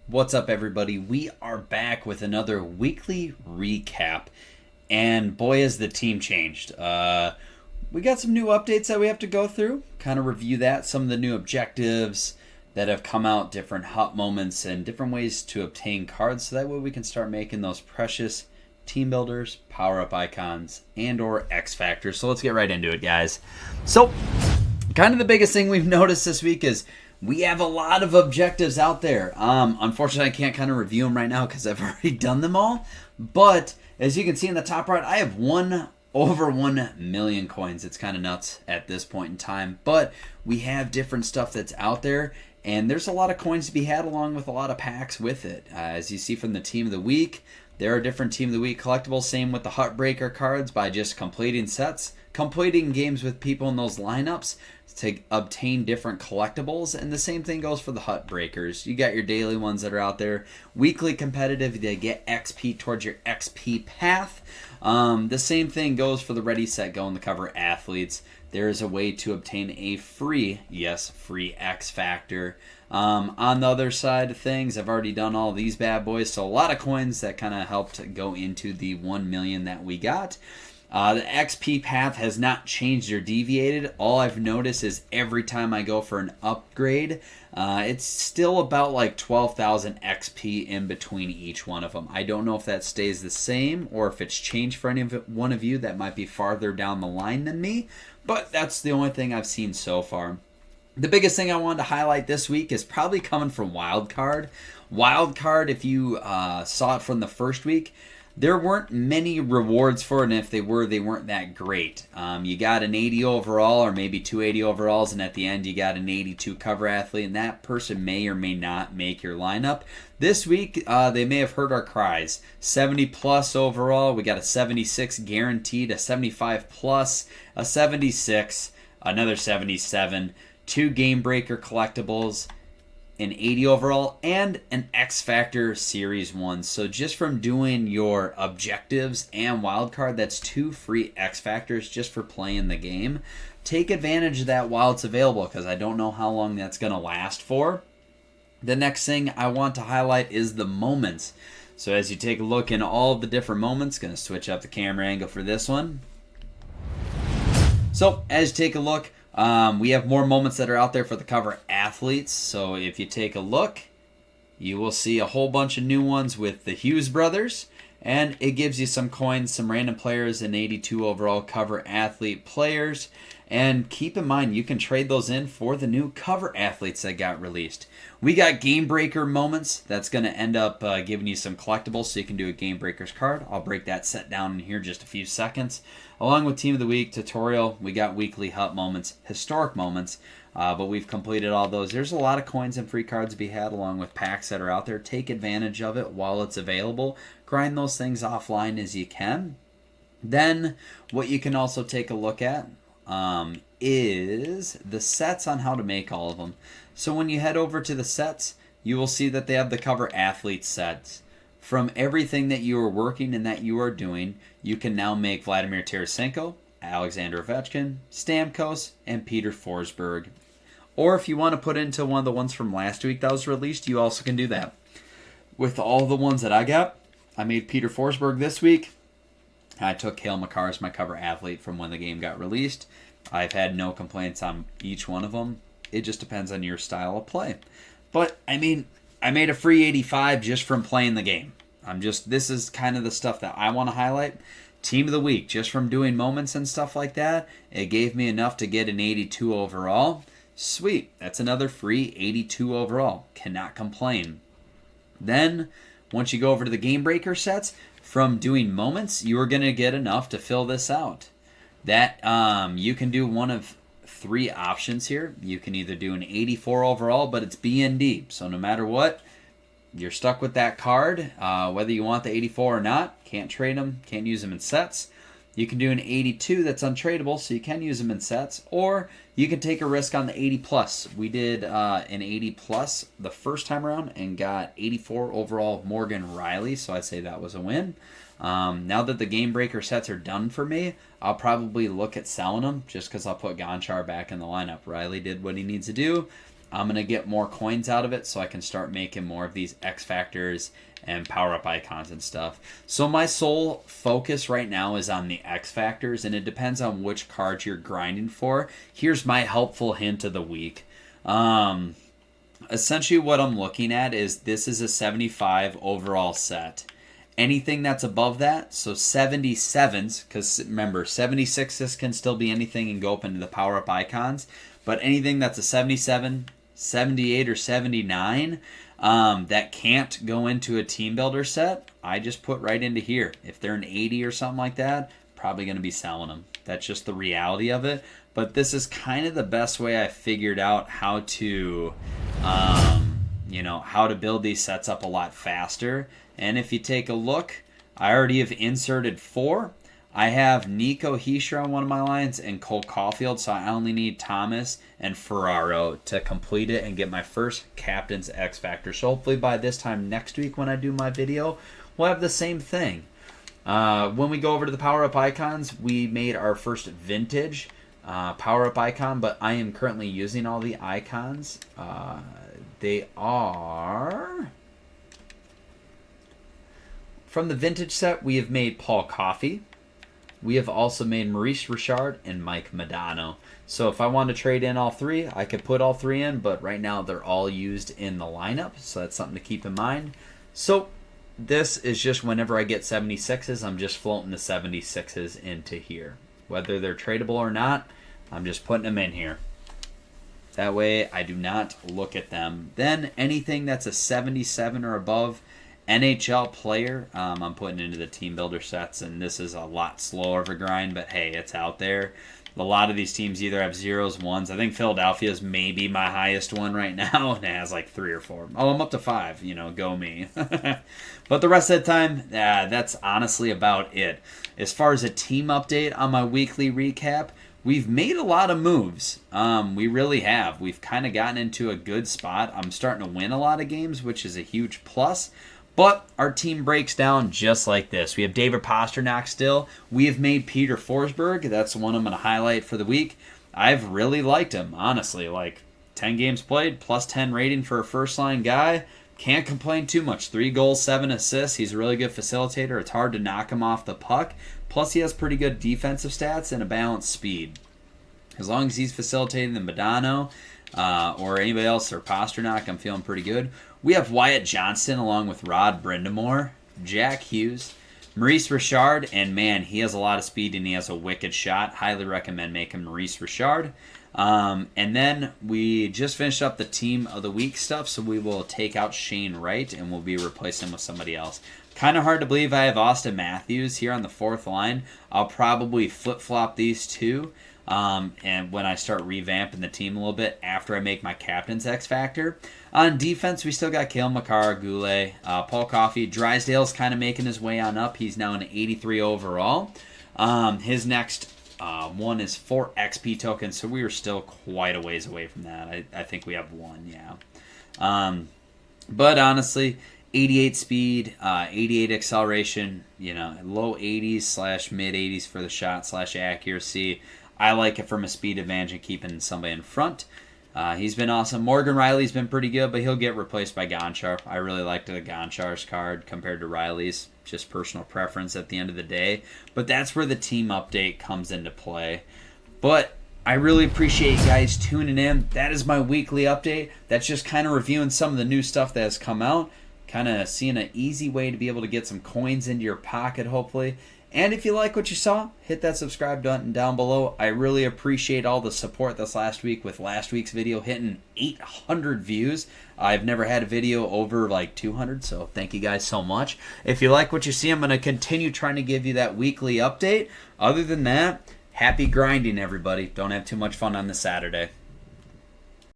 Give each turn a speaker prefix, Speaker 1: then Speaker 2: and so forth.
Speaker 1: What's up, everybody? We are back with another weekly recap, and boy, has the team changed. We got some new updates that we have to go through, kind of review that, some of the new objectives that have come out, different hot moments, and different ways to obtain cards, so that way we can start making those precious team builders, power-up icons, and/or X Factors. So let's get right into it, guys. So, kind of the biggest thing we've noticed this week is we have a lot of objectives out there. Unfortunately, I can't kind of review them right now because I've already done them all. But as you can see in the top right, I have over 1 million coins. It's kind of nuts at this point in time. But we have different stuff that's out there. And there's a lot of coins to be had along with a lot of packs with it. As you see from the Team of the Week, there are different Team of the Week collectibles. Same with the Heartbreaker cards by just completing sets, completing games with people in those lineups to obtain different collectibles. And the same thing goes for the Heartbreakers. You got your daily ones that are out there. Weekly competitive, they get XP towards your XP path. The same thing goes for the Ready, Set, Go and the cover athletes. There is a way to obtain a free X Factor. On the other side of things, I've already done all these bad boys, so a lot of coins that kind of helped go into the 1 million that we got. The XP path has not changed or deviated. All I've noticed is every time I go for an upgrade, it's still about like 12,000 XP in between each one of them. I don't know if that stays the same or if it's changed for one of you that might be farther down the line than me, but that's the only thing I've seen so far. The biggest thing I wanted to highlight this week is probably coming from Wildcard. Wildcard, if you saw it from the first week, there weren't many rewards for it, and if they were, they weren't that great. You got an 80 overall or maybe 280 overalls, and at the end you got an 82 cover athlete, and that person may or may not make your lineup. This week, they may have heard our cries. 70 plus overall, we got a 76 guaranteed, a 75 plus, a 76, another 77, 2 Game Breaker collectibles, an 80 overall, and an X Factor Series 1. So just from doing your objectives and wildcard, that's 2 free X Factors just for playing the game. Take advantage of that while it's available, because I don't know how long that's going to last for. The next thing I want to highlight is the moments. So as you take a look in all of the different moments, going to switch up the camera angle for this one. So as you take a look, we have more moments that are out there for the cover athletes. So if you take a look, you will see a whole bunch of new ones with the Hughes brothers. And it gives you some coins, some random players, and 82 overall cover athlete players. And keep in mind, you can trade those in for the new cover athletes that got released. We got Game Breaker moments. That's going to end up giving you some collectibles, so you can do a Game Breakers card. I'll break that set down in here in just a few seconds. Along with Team of the Week tutorial, we got weekly hut moments, historic moments, but we've completed all those. There's a lot of coins and free cards to be had along with packs that are out there. Take advantage of it while it's available. Grind those things offline as you can. Then what you can also take a look at is the sets on how to make all of them. So when you head over to the sets, you will see that they have the cover athlete sets. From everything that you are working and that you are doing, you can now make Vladimir Tarasenko, Alexander Ovechkin, Stamkos, and Peter Forsberg. Or if you want to put it into one of the ones from last week that was released, you also can do that. With all the ones that I got, I made Peter Forsberg this week. I took Cale Makar as my cover athlete from when the game got released. I've had no complaints on each one of them. It just depends on your style of play. But, I mean, I made a free 85 just from playing the game. This is kind of the stuff that I want to highlight. Team of the Week, just from doing moments and stuff like that, it gave me enough to get an 82 overall. Sweet. That's another free 82 overall. Cannot complain. Then, once you go over to the Game Breaker sets, from doing moments, you are going to get enough to fill this out. That you can do one of 3 options here. You can either do an 84 overall, but it's BND. So no matter what, you're stuck with that card, whether you want the 84 or not. Can't trade them, can't use them in sets. You can do an 82 that's untradeable, so you can use them in sets, or you can take a risk on the 80 plus. We did an 80 plus the first time around and got 84 overall Morgan Riley, so I'd say that was a win. Now that the Game Breaker sets are done for me, I'll probably look at selling them just because I'll put Gonchar back in the lineup. Riley did what he needs to do. I'm going to get more coins out of it so I can start making more of these X Factors and power-up icons and stuff. So my sole focus right now is on the X Factors, and it depends on which cards you're grinding for. Here's my helpful hint of the week. Essentially what I'm looking at is this is a 75 overall set. Anything that's above that, so 77s, because remember, 76s can still be anything and go up into the power-up icons, but anything that's a 77, 78, or 79 that can't go into a team builder set, I just put right into here. If they're an 80 or something like that, probably going to be selling them. That's just the reality of it. But this is kind of the best way I figured out how to, how to build these sets up a lot faster. And if you take a look, I already have inserted 4. I have Nico Hischier on one of my lines and Cole Caulfield, so I only need Thomas and Ferraro to complete it and get my first Captain's X Factor. So hopefully by this time next week when I do my video, we'll have the same thing. When we go over to the power-up icons, we made our first vintage power-up icon, but I am currently using all the icons. They are... From the vintage set, we have made Paul Coffey. We have also made Maurice Richard and Mike Modano. So if I want to trade in all 3, I could put all 3 in, but right now they're all used in the lineup, so that's something to keep in mind. So this is just whenever I get 76s, I'm just floating the 76s into here. Whether they're tradable or not, I'm just putting them in here. That way I do not look at them. Then anything that's a 77 or above NHL player, I'm putting into the team builder sets, and this is a lot slower of a grind, but hey, it's out there. A lot of these teams either have 0s, 1s. I think Philadelphia's maybe my highest one right now, and it has like 3 or 4. Oh, I'm up to 5, go me. But the rest of the time, that's honestly about it. As far as a team update on my weekly recap, we've made a lot of moves. We really have. We've kind of gotten into a good spot. I'm starting to win a lot of games, which is a huge plus. But our team breaks down just like this. We have David Pastrnak still. We have made Peter Forsberg. That's the one I'm going to highlight for the week. I've really liked him, honestly. 10 games played, plus 10 rating for a first-line guy. Can't complain too much. 3 goals, 7 assists. He's a really good facilitator. It's hard to knock him off the puck. Plus, he has pretty good defensive stats and a balanced speed. As long as he's facilitating the Modano or anybody else or Pastrnak, I'm feeling pretty good. We have Wyatt Johnston along with Rod Brindamore, Jack Hughes, Maurice Richard, and man, he has a lot of speed and he has a wicked shot. Highly recommend making Maurice Richard. And then we just finished up the team of the week stuff, so we will take out Shane Wright and we'll be replacing him with somebody else. Kind of hard to believe I have Austin Matthews here on the 4th line. I'll probably flip-flop these 2. And when I start revamping the team a little bit after I make my Captain's X Factor. On defense, we still got Cale Makar, Goulet, Paul Coffey. Drysdale's kind of making his way on up. He's now an 83 overall. His next one is 4 XP tokens, so we are still quite a ways away from that. I think we have 1, yeah. But honestly, 88 speed, 88 acceleration, low 80s / mid 80s for the shot / accuracy. I like it from a speed advantage and keeping somebody in front. He's been awesome. Morgan Riley's been pretty good, but he'll get replaced by Gonchar. I really liked the Gonchar's card compared to Riley's. Just personal preference at the end of the day. But that's where the team update comes into play. But I really appreciate you guys tuning in. That is my weekly update. That's just kind of reviewing some of the new stuff that has come out. Kind of seeing an easy way to be able to get some coins into your pocket, hopefully. And if you like what you saw, hit that subscribe button down below. I really appreciate all the support this last week with last week's video hitting 800 views. I've never had a video over 200, so thank you guys so much. If you like what you see, I'm going to continue trying to give you that weekly update. Other than that, happy grinding, everybody. Don't have too much fun on this Saturday.